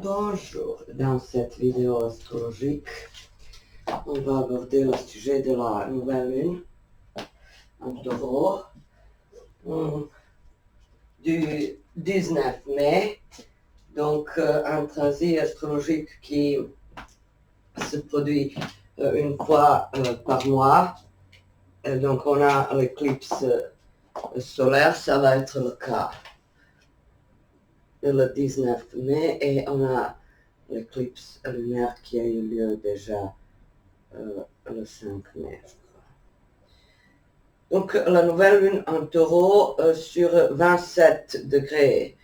Bonjour, dans cette vidéo astrologique, on va aborder le sujet de la nouvelle lune en taureau du 19 mai, donc un transit astrologique qui se produit une fois par mois. Donc on a l'éclipse solaire, ça va être le cas le 19 mai, et on a l'éclipse lunaire qui a eu lieu déjà le 5 mai, je crois. Donc la nouvelle lune en taureau sur 27 degrés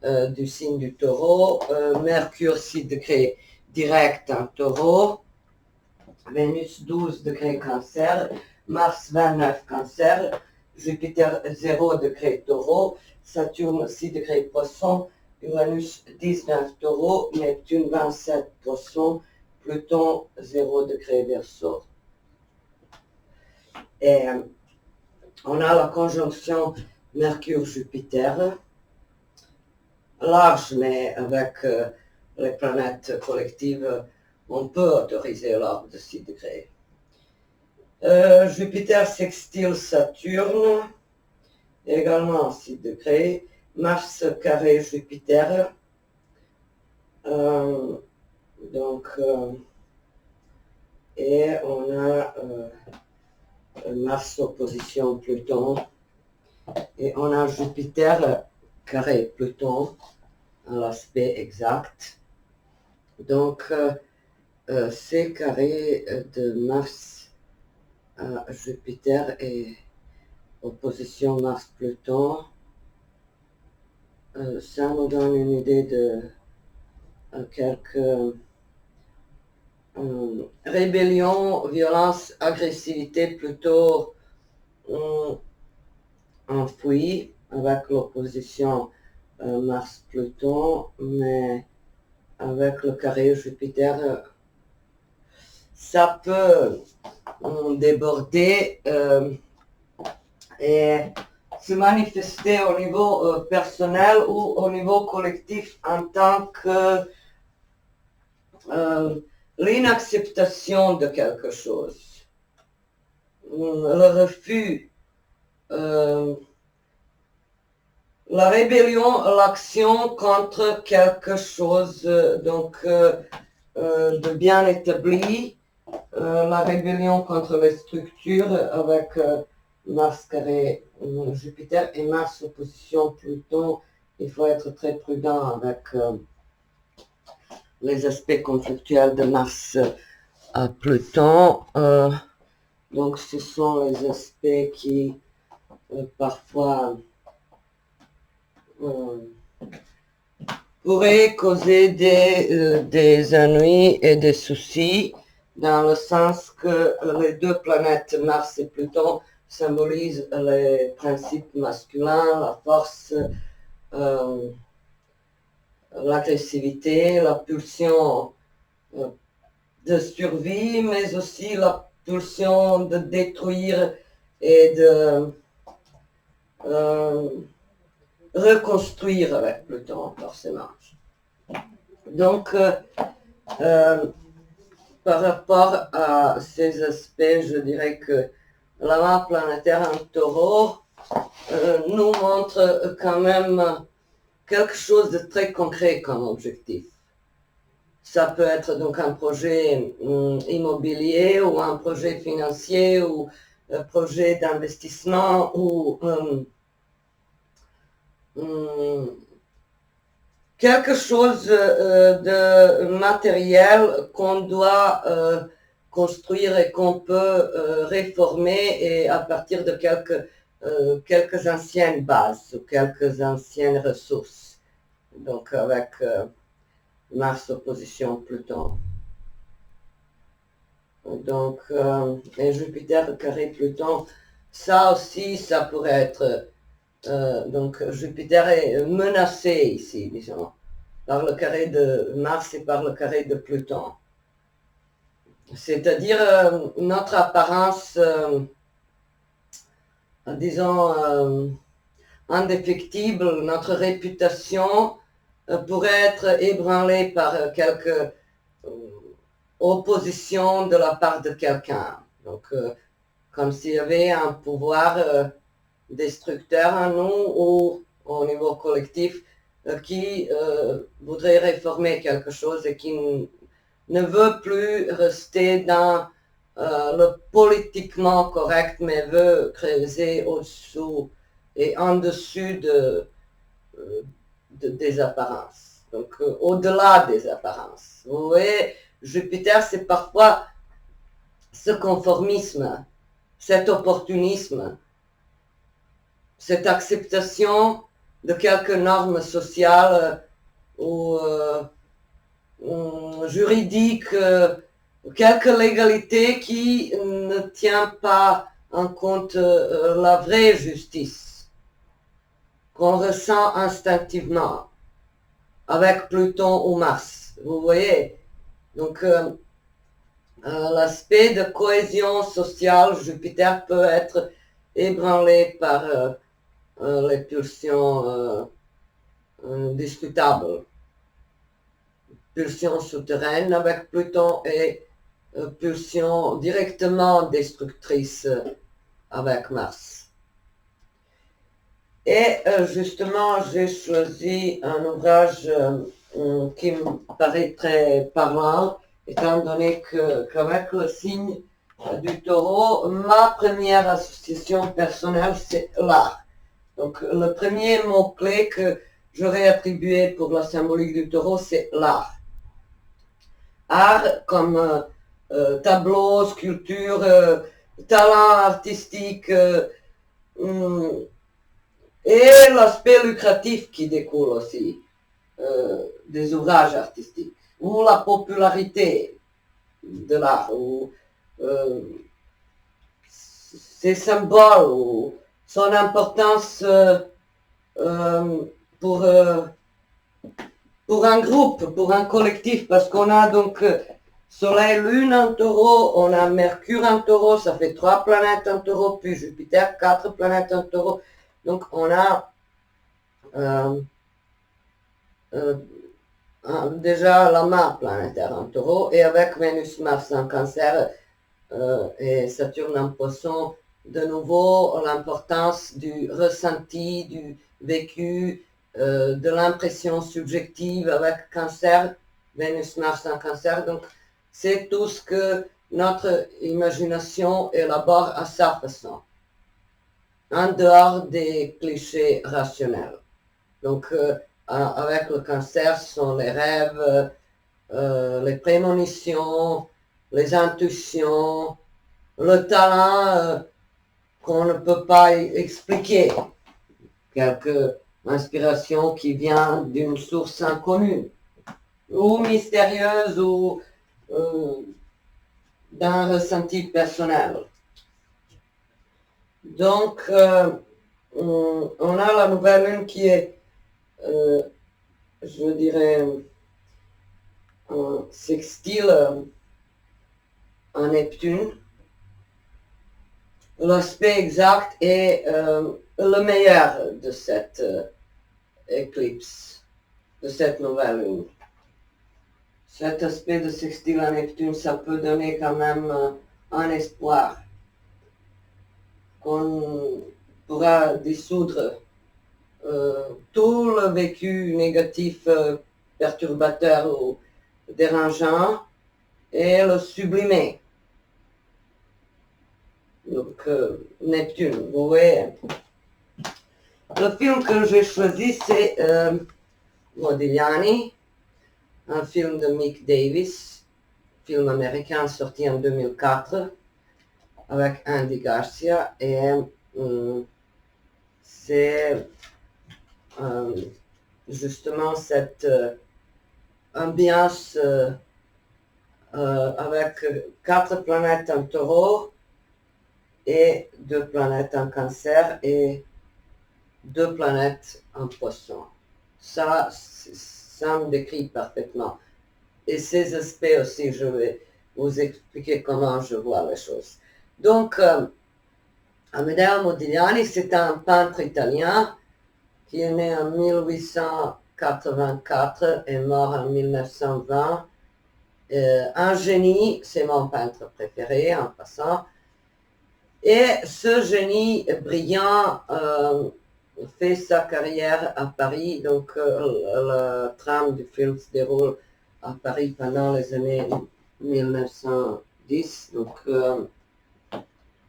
du signe du taureau, Mercure 6 degrés direct en taureau, Vénus 12 degrés cancer, Mars 29 cancer, Jupiter 0 degré taureau, Saturne 6 degrés poisson, Uranus 19 taureau, Neptune 27 poisson, Pluton 0 degré verseau. Et on a la conjonction Mercure-Jupiter, large, mais avec les planètes collectives, on peut autoriser l'ordre de 6 degrés. Jupiter sextile Saturne, également 6 degrés. Mars carré Jupiter, et on a Mars opposition Pluton, et on a Jupiter carré Pluton à l'aspect exact. Donc ces carrés de Mars à Jupiter et opposition Mars-Pluton, ça nous donne une idée de quelques rébellions, violences, agressivité plutôt enfouies avec l'opposition Mars-Pluton, mais avec le carré Jupiter, ça peut déborder et se manifester au niveau personnel ou au niveau collectif en tant que l'inacceptation de quelque chose, le refus, la rébellion, l'action contre quelque chose de bien établi, la rébellion contre les structures avec Mars carré Jupiter et Mars opposition Pluton. Il faut être très prudent avec les aspects conflictuels de Mars à Pluton. Donc ce sont les aspects qui parfois pourraient causer des ennuis et des soucis, dans le sens que les deux planètes Mars et Pluton symbolisent les principes masculins, la force, l'agressivité, la pulsion de survie, mais aussi la pulsion de détruire et de reconstruire avec Pluton, forcément. Donc, par rapport à ces aspects, je dirais que la map planétaire en taureau nous montre quand même quelque chose de très concret comme objectif. Ça peut être donc un projet immobilier ou un projet financier ou un projet d'investissement ou quelque chose de matériel qu'on doit construire et qu'on peut réformer, et à partir de quelques anciennes bases ou quelques anciennes ressources. Donc avec Mars opposition Pluton. Donc, et Jupiter carré Pluton, ça aussi, ça pourrait être... donc Jupiter est menacé ici, disons, par le carré de Mars et par le carré de Pluton. C'est-à-dire notre apparence, disons, indéfectible, notre réputation pourrait être ébranlé par quelque opposition de la part de quelqu'un. Donc, comme s'il y avait un pouvoir destructeur en nous ou au niveau collectif qui voudrait réformer quelque chose et qui ne veut plus rester dans le politiquement correct, mais veut creuser au-dessous et en dessus des apparences. Donc, au-delà des apparences. Vous voyez, Jupiter, c'est parfois ce conformisme, cet opportunisme, cette acceptation de quelques normes sociales ou juridiques, quelques légalités qui ne tient pas en compte la vraie justice qu'on ressent instinctivement avec Pluton ou Mars. Vous voyez, donc l'aspect de cohésion sociale, Jupiter peut être ébranlé par les pulsions discutables. Pulsions souterraines avec Pluton et pulsions directement destructrices avec Mars. Et justement, j'ai choisi un ouvrage qui me paraît très parlant, étant donné qu'avec le signe du taureau, ma première association personnelle, c'est l'art. Donc, le premier mot-clé que j'aurais attribué pour la symbolique du taureau, c'est l'art. Art comme tableau, sculpture, talent artistique, et l'aspect lucratif qui découle aussi des ouvrages artistiques, ou la popularité de l'art, ou ses symboles, ou son importance pour un groupe, pour un collectif, parce qu'on a donc Soleil, Lune en taureau, on a Mercure en taureau, ça fait 3 planètes en taureau, puis Jupiter, 4 planètes en taureau. Donc on a déjà la main planétaire en taureau, et avec Vénus, Mars en cancer et Saturne en poisson, de nouveau l'importance du ressenti, du vécu, de l'impression subjective avec cancer, Vénus, Mars en cancer. Donc c'est tout ce que notre imagination élabore à sa façon, en dehors des clichés rationnels. Donc, avec le cancer, ce sont les rêves, les prémonitions, les intuitions, le talent qu'on ne peut pas expliquer, quelque inspiration qui vient d'une source inconnue, ou mystérieuse, ou d'un ressenti personnel. Donc, on a la nouvelle lune qui est, je dirais, sextile en Neptune. L'aspect exact est le meilleur de cette éclipse, de cette nouvelle lune. Cet aspect de sextile en Neptune, ça peut donner quand même un espoir qu'on pourra dissoudre tout le vécu négatif, perturbateur ou dérangeant et le sublimer. Donc, Neptune, vous voyez. Le film que j'ai choisi, c'est Modigliani, un film de Mick Davis, film américain sorti en 2004, avec Andy Garcia, et c'est justement cette ambiance avec 4 planètes en taureau et 2 planètes en cancer et 2 planètes en poisson. Ça me décrit parfaitement. Et ces aspects aussi, je vais vous expliquer comment je vois les choses. Donc, Amedeo Modigliani, c'est un peintre italien qui est né en 1840 1884 et mort en 1920. Un génie, c'est mon peintre préféré en passant. Et ce génie brillant fait sa carrière à Paris. Donc la trame du film se déroule à Paris pendant les années 1910. Donc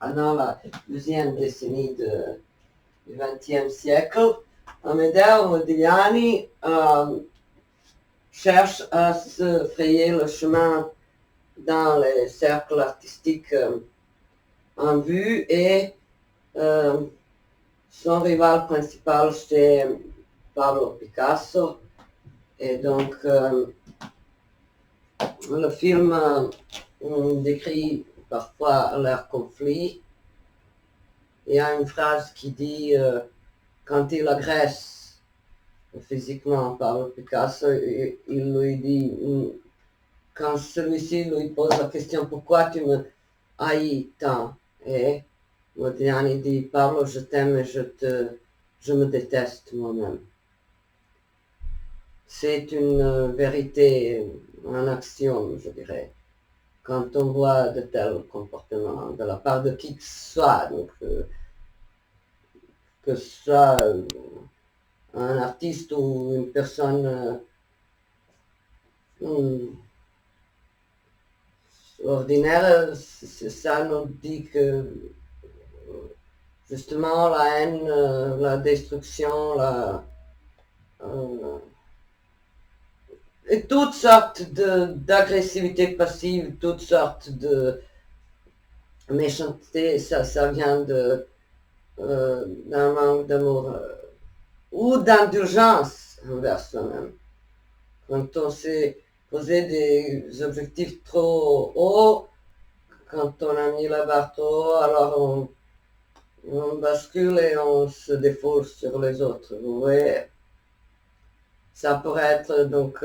pendant la deuxième décennie du XXe siècle, Amedeo Modigliani cherche à se frayer le chemin dans les cercles artistiques en vue et son rival principal c'est Pablo Picasso. Et donc le film décrit parfois leur conflit. Il y a une phrase qui dit quand il agresse physiquement Pablo Picasso, il lui dit, quand celui-ci lui pose la question pourquoi tu me haïs tant, et Modigliani dit Pablo, je t'aime et je me déteste moi-même. C'est une vérité en action, je dirais, quand on voit de tels comportements de la part de qui que ce soit, donc, que ce soit un artiste ou une personne ordinaire, ça nous dit que justement la haine, la destruction, et toutes sortes d'agressivité passive, toutes sortes de méchanceté, ça vient d'un manque d'amour ou d'indulgence envers soi-même. Quand on s'est posé des objectifs trop hauts, quand on a mis la barre trop haut, alors on bascule et on se défoule sur les autres. Vous voyez, ça pourrait être donc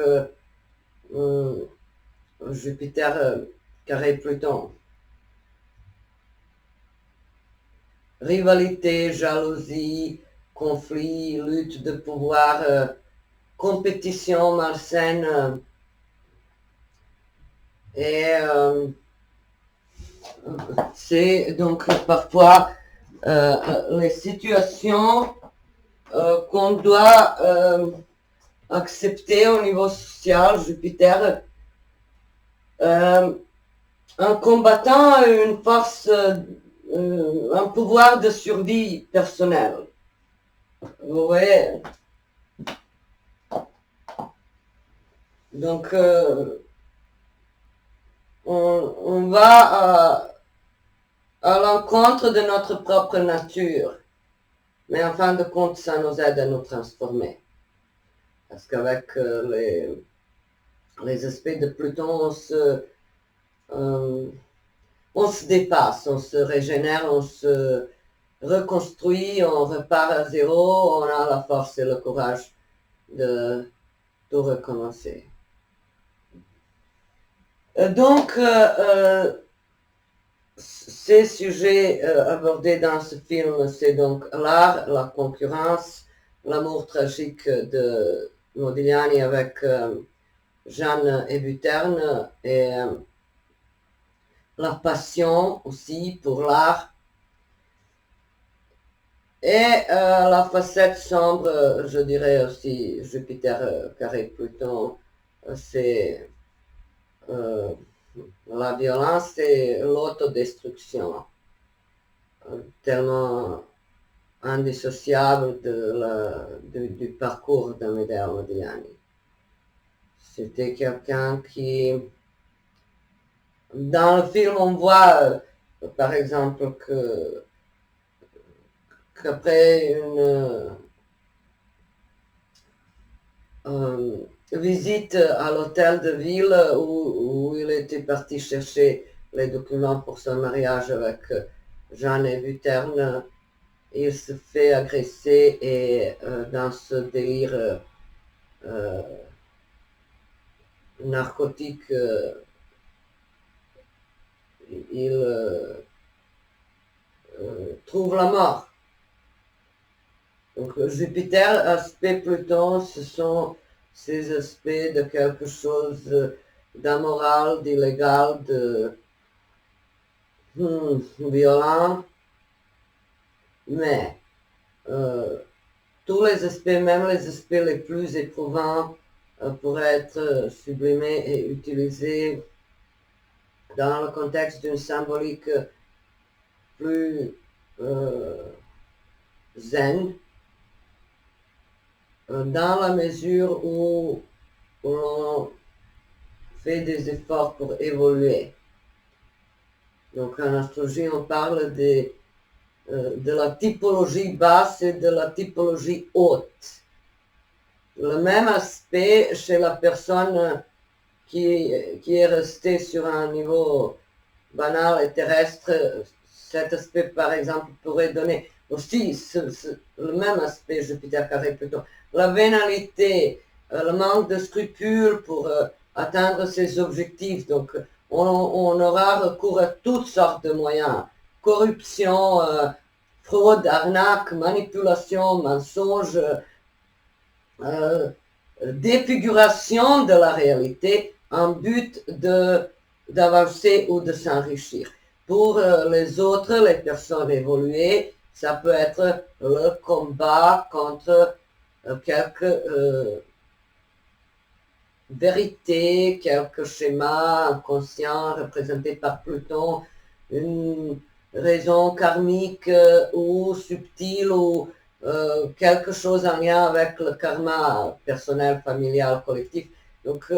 Jupiter carré Pluton. Rivalité, jalousie, conflit, lutte de pouvoir, compétition malsaine. Et c'est donc parfois les situations qu'on doit accepter au niveau social. Jupiter, un combattant a une force, un pouvoir de survie personnel. Vous voyez? Donc, on va à l'encontre de notre propre nature. Mais en fin de compte, ça nous aide à nous transformer. Parce qu'avec les aspects de Pluton, on se dépasse, on se régénère, on se reconstruit, on repart à zéro, on a la force et le courage de tout recommencer. Donc, ces sujets abordés dans ce film, c'est donc l'art, la concurrence, l'amour tragique de Modigliani avec Jeanne Hébuterne et la passion aussi pour l'art. Et la facette sombre, je dirais aussi Jupiter carré Pluton, c'est la violence et l'autodestruction, tellement indissociable du parcours d'Amedeo Modigliani. C'était quelqu'un qui, dans le film, on voit par exemple qu'après une visite à l'hôtel de ville où il était parti chercher les documents pour son mariage avec Jeanne Hébuterne, il se fait agresser et dans ce délire narcotique, il trouve la mort. Donc Jupiter, aspect Pluton, ce sont ces aspects de quelque chose d'amoral, d'illégal, de violent, mais tous les aspects, même les aspects les plus éprouvants, pourraient être sublimés et utilisés dans le contexte d'une symbolique plus zen, dans la mesure où l'on fait des efforts pour évoluer. Donc en astrologie, on parle de la typologie basse et de la typologie haute. Le même aspect chez la personne qui est restée sur un niveau banal et terrestre, cet aspect par exemple pourrait donner aussi le même aspect Jupiter carré Pluton, la vénalité, le manque de scrupules pour atteindre ses objectifs. Donc on aura recours à toutes sortes de moyens, corruption, fraude, arnaque, manipulation, mensonge, défiguration de la réalité en but d'avancer ou de s'enrichir. Pour les autres, les personnes évoluées, ça peut être le combat contre quelques vérités, quelques schémas inconscients représentés par Pluton, une raison karmique ou subtile ou quelque chose en lien avec le karma personnel, familial, collectif. Donc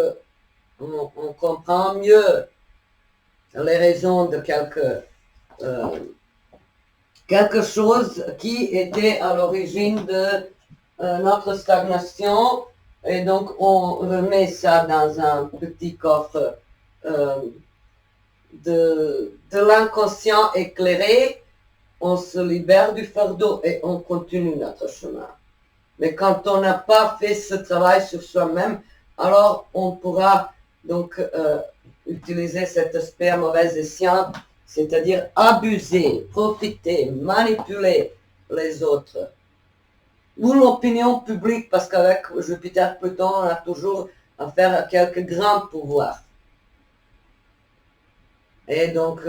on comprend mieux les raisons de quelque chose qui était à l'origine de notre stagnation, et donc on remet ça dans un petit coffre de l'inconscient éclairé, on se libère du fardeau et on continue notre chemin. Mais quand on n'a pas fait ce travail sur soi-même, alors on pourra donc utiliser cet aspect à mauvais escient, c'est-à-dire abuser, profiter, manipuler les autres. Ou l'opinion publique, parce qu'avec Jupiter Pluton, on a toujours affaire à quelques grands pouvoirs. Et donc,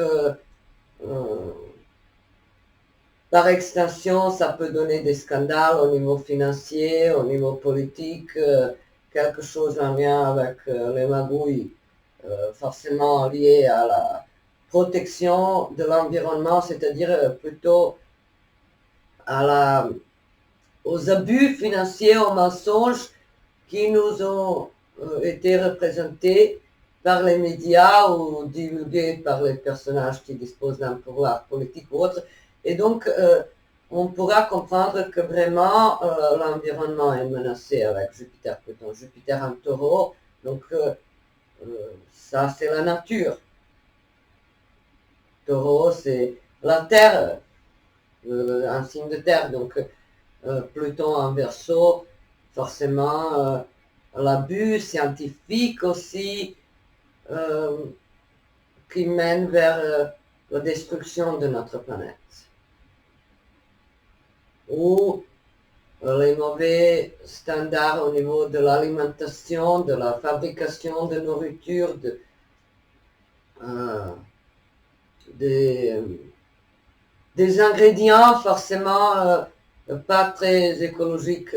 par extension, ça peut donner des scandales au niveau financier, au niveau politique, quelque chose en lien avec les magouilles, forcément liées à la protection de l'environnement, c'est-à-dire plutôt aux abus financiers, aux mensonges qui nous ont été représentés par les médias ou divulgués par les personnages qui disposent d'un pouvoir politique ou autre. Et donc, on pourra comprendre que vraiment l'environnement est menacé avec Jupiter Pluton. Jupiter en Taureau, donc ça c'est la nature. Taureau, c'est la terre, un signe de terre. Donc Pluton en Verseau, forcément l'abus scientifique aussi, qui mène vers la destruction de notre planète. Ou les mauvais standards au niveau de l'alimentation, de la fabrication de nourriture, des ingrédients forcément pas très écologiques.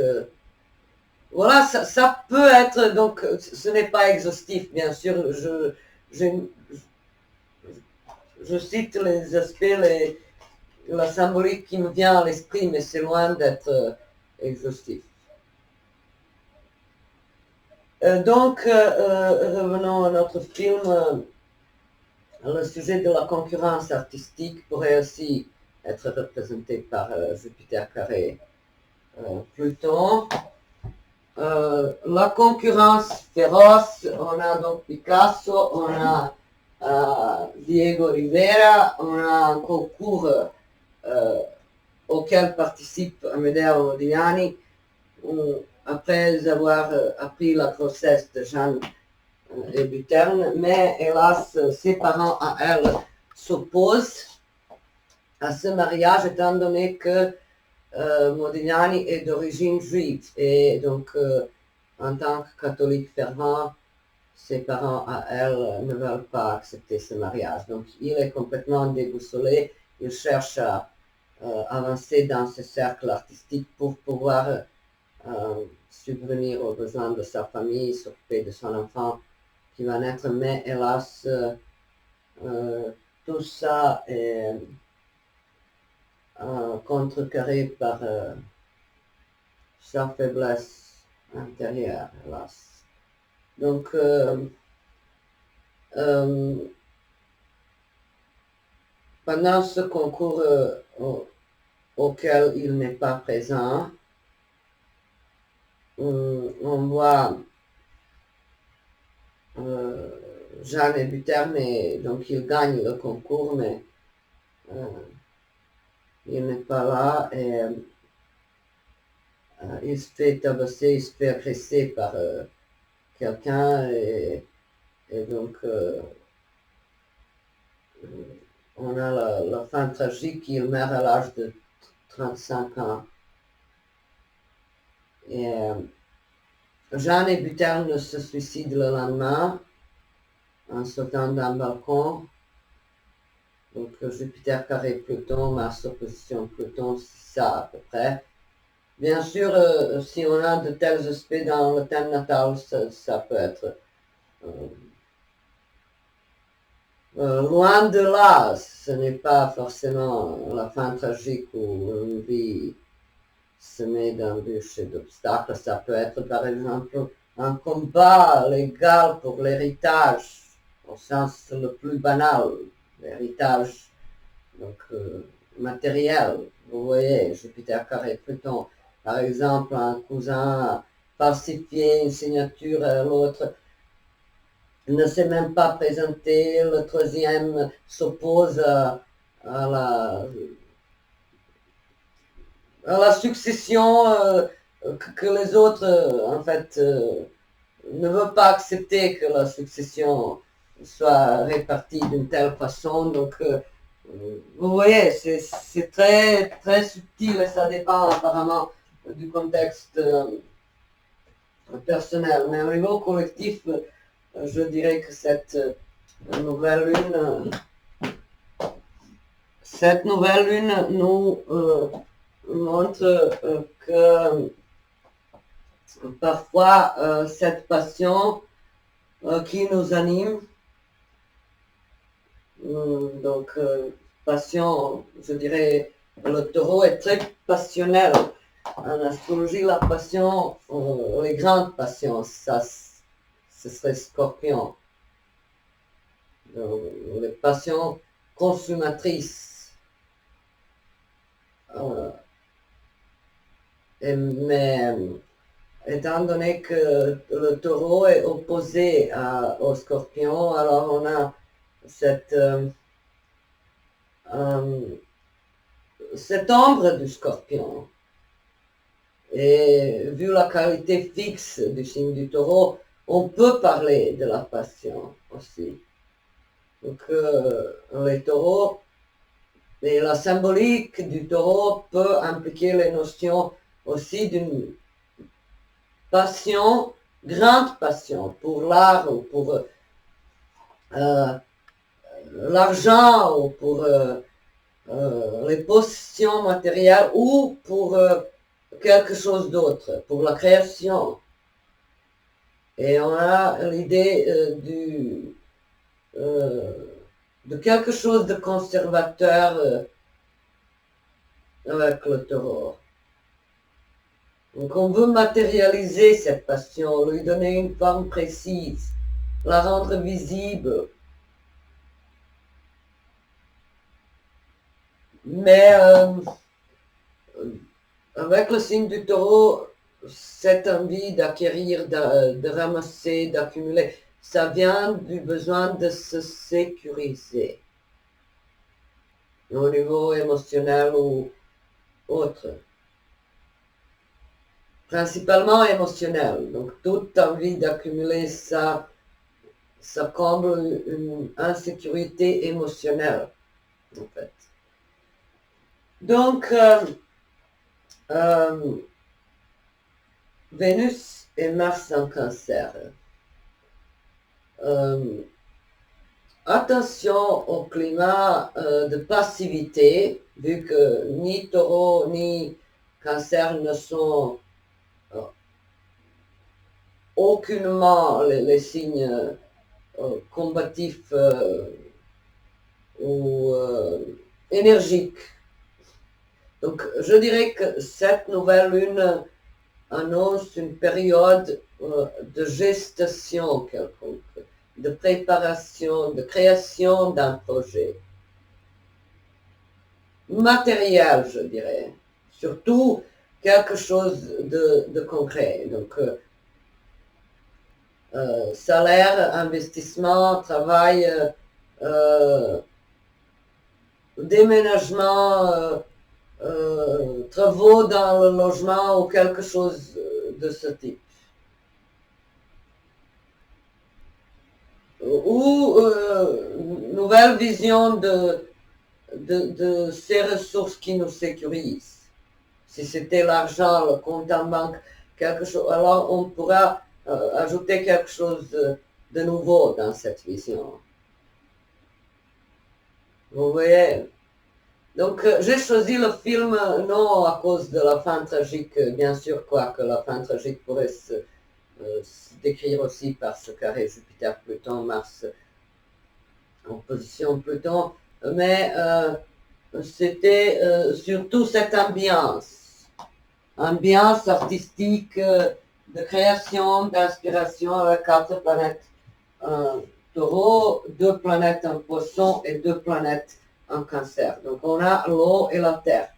Voilà, ça peut être, donc ce n'est pas exhaustif, bien sûr, je cite les aspects, la symbolique qui me vient à l'esprit, mais c'est loin d'être exhaustif. Donc, revenons à notre film. Le sujet de la concurrence artistique pourrait aussi être représenté par Jupiter carré Pluton. La concurrence féroce, on a donc Picasso, on a Diego Rivera, on a un concours auquel participe Amedeo Modigliani, après avoir appris la grossesse de Jeanne et Buterne, mais hélas, ses parents à elle s'opposent à ce mariage, étant donné que Modigliani est d'origine juive et donc en tant que catholique fervent, ses parents à elle ne veulent pas accepter ce mariage. Donc il est complètement déboussolé, il cherche à avancer dans ce cercle artistique pour pouvoir subvenir aux besoins de sa famille, s'occuper de son enfant qui va naître, mais hélas, tout ça est contrecarré par sa faiblesse intérieure, hélas. Donc, pendant ce concours auquel il n'est pas présent, on voit Jeanne et Buter, mais donc il gagne le concours, mais il n'est pas là et il se fait tabasser, il se fait agresser par quelqu'un et donc on a la fin tragique, il meurt à l'âge de 35 ans. Et Jeanne et Buter ne se suicident le lendemain en sautant d'un balcon. Donc Jupiter carré Pluton, Mars opposition Pluton, c'est ça à peu près. Bien sûr, si on a de tels aspects dans le thème natal, ça peut être loin de là. Ce n'est pas forcément la fin tragique où une vie semée d'embûches et d'obstacles. Ça peut être par exemple un combat légal pour l'héritage, au sens le plus banal, l'héritage donc matériel. Vous voyez, Jupiter carré Pluton, par exemple, un cousin falsifié une signature à l'autre ne s'est même pas présenté, le troisième s'oppose à la succession que les autres, en fait, ne veulent pas accepter que la succession soit répartie d'une telle façon. Donc, vous voyez, c'est très, très subtil et ça dépend apparemment du contexte personnel. Mais au niveau collectif, je dirais que cette nouvelle lune nous montre que parfois cette passion qui nous anime, donc passion, je dirais, le taureau est très passionnel. En astrologie, la passion, les grandes passions, ça, ce serait Scorpion. Les passions consommatrices. Mais étant donné que le taureau est opposé au Scorpion, alors on a cette ombre du Scorpion. Et vu la qualité fixe du signe du taureau, on peut parler de la passion aussi. Donc les taureaux, et la symbolique du taureau peut impliquer les notions aussi d'une passion, grande passion pour l'art ou pour l'argent ou pour les possessions matérielles ou pour quelque chose d'autre, pour la création. Et on a l'idée de quelque chose de conservateur avec le taureau. Donc on veut matérialiser cette passion, lui donner une forme précise, la rendre visible. Mais avec le signe du taureau, cette envie d'acquérir, de ramasser, d'accumuler, ça vient du besoin de se sécuriser au niveau émotionnel ou autre. Principalement émotionnel. Donc toute envie d'accumuler ça comble une insécurité émotionnelle, en fait. Donc, Vénus et Mars en Cancer. Attention au climat de passivité, vu que ni Taureau ni Cancer ne sont aucunement les signes combatifs ou énergiques. Donc je dirais que cette nouvelle lune annonce une période de gestation quelconque, de préparation, de création d'un projet matériel, je dirais, surtout quelque chose de concret. Donc, salaire, investissement, travail, déménagement, travaux dans le logement ou quelque chose de ce type. Ou nouvelle vision de ces ressources qui nous sécurisent. Si c'était l'argent, le compte en banque, quelque chose, alors on pourra ajouter quelque chose de nouveau dans cette vision. Vous voyez? Donc j'ai choisi le film non à cause de la fin tragique, bien sûr, quoique la fin tragique pourrait se décrire aussi par ce carré Jupiter-Pluton, Mars en position Pluton, mais c'était surtout cette ambiance artistique de création, d'inspiration avec 4 planètes Taureau, 2 planètes en Poisson et 2 planètes en Cancer. Donc on a l'eau et la terre.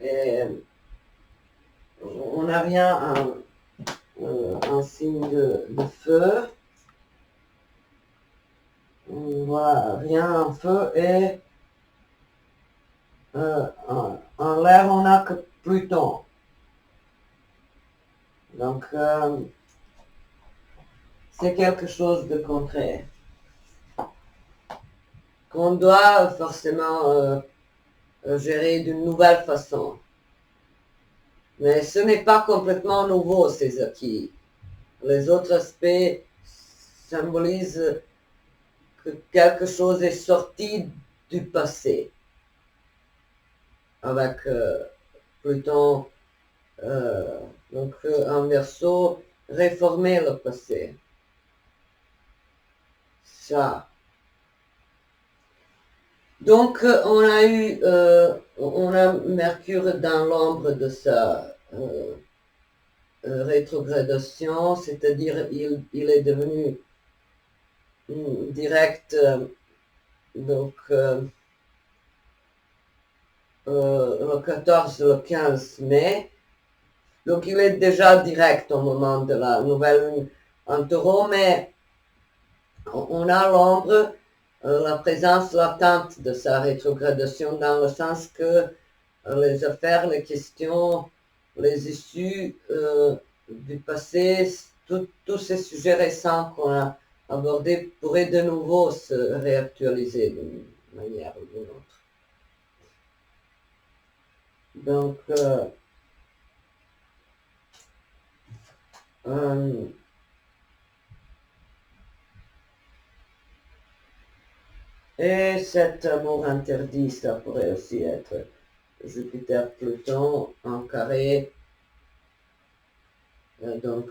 Et on n'a rien en signe de feu. On voit rien en feu et en l'air on n'a que Pluton. Donc c'est quelque chose de concret qu'on doit forcément gérer d'une nouvelle façon. Mais ce n'est pas complètement nouveau, ces acquis. Les autres aspects symbolisent que quelque chose est sorti du passé. Avec Pluton, donc en Verseau, réformer le passé. Ça. Donc on a Mercure dans l'ombre de sa rétrogradation, c'est-à-dire il est devenu direct, donc le 14, le 15 mai. Donc il est déjà direct au moment de la nouvelle lune en Taureau, mais on a l'ombre, la présence latente de sa rétrogradation dans le sens que les affaires, les questions, les issues du passé, tous ces sujets récents qu'on a abordés pourraient de nouveau se réactualiser d'une manière ou d'une autre. Donc, et cet amour interdit, ça pourrait aussi être Jupiter-Pluton en carré. Donc,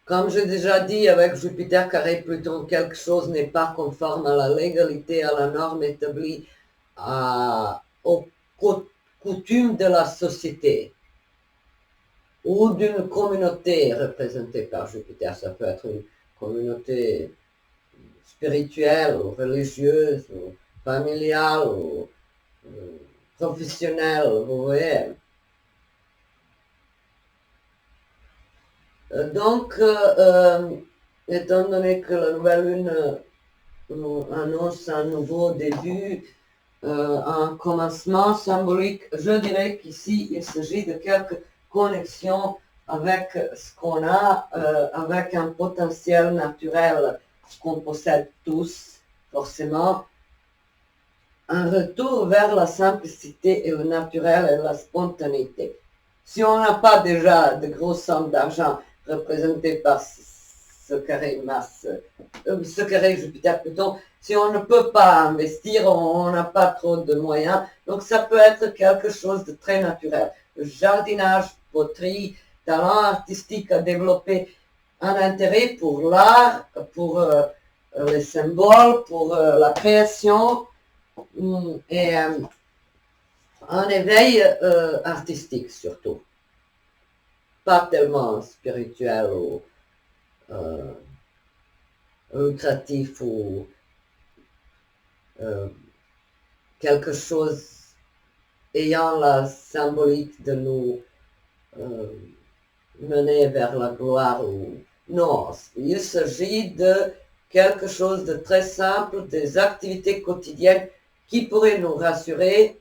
comme j'ai déjà dit, avec Jupiter carré Pluton, quelque chose n'est pas conforme à la légalité, à la norme établie, aux coutumes de la société ou d'une communauté représentée par Jupiter. Ça peut être une communauté spirituelle ou religieuse ou familiale ou professionnelle, vous voyez. Donc, étant donné que la nouvelle lune annonce un nouveau début, un commencement symbolique, je dirais qu'ici il s'agit de quelques connexions avec ce qu'on a, avec un potentiel naturel qu'on possède tous, forcément, un retour vers la simplicité et le naturel et la spontanéité. Si on n'a pas déjà de grosses sommes d'argent représentées par ce carré Mars, ce carré Jupiter plutôt, si on ne peut pas investir, on n'a pas trop de moyens, donc ça peut être quelque chose de très naturel. Le jardinage, poterie, talent artistique à développer, un intérêt pour l'art, pour les symboles, pour la création, et un éveil artistique surtout, pas tellement spirituel ou lucratif ou quelque chose ayant la symbolique de nous mener vers la gloire. Non, il s'agit de quelque chose de très simple, des activités quotidiennes qui pourraient nous rassurer,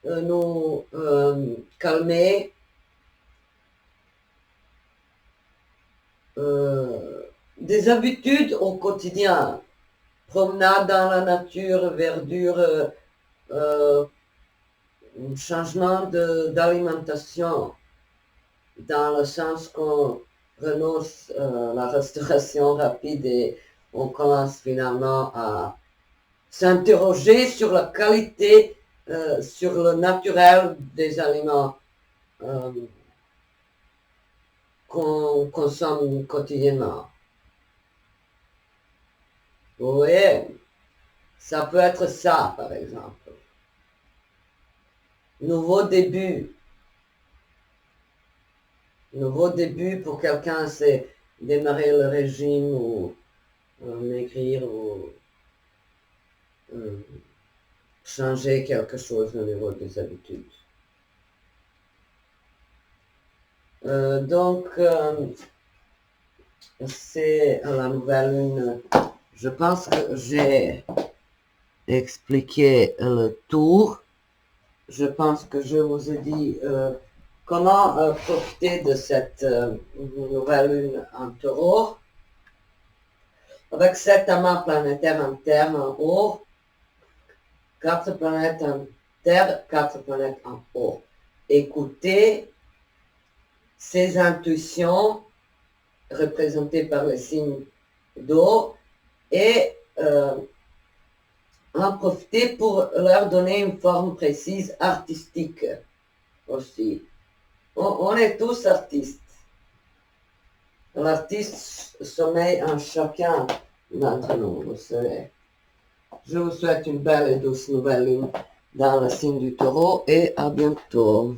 nous calmer, des habitudes au quotidien, promenade dans la nature, verdure, changement d'alimentation, dans le sens qu'on renonce à la restauration rapide et on commence finalement à s'interroger sur la qualité, sur le naturel des aliments qu'on consomme quotidiennement. Oui, ça peut être ça, par exemple. Nouveau début. Nouveau début pour quelqu'un, c'est démarrer le régime ou maigrir ou changer quelque chose au niveau des habitudes. Donc, c'est la nouvelle lune. Je pense que j'ai expliqué le tour. Je pense que je vous ai dit comment profiter de cette nouvelle lune en taureau. Avec 7 amas planétaires en terre en haut, 4 planètes en terre, 4 planètes en haut. Écoutez ces intuitions représentées par les signes d'eau et en profiter pour leur donner une forme précise artistique aussi. On est tous artistes. L'artiste sommeille en chacun d'entre nous, vous savez. Je vous souhaite une belle et douce nouvelle lune dans le signe du taureau et à bientôt.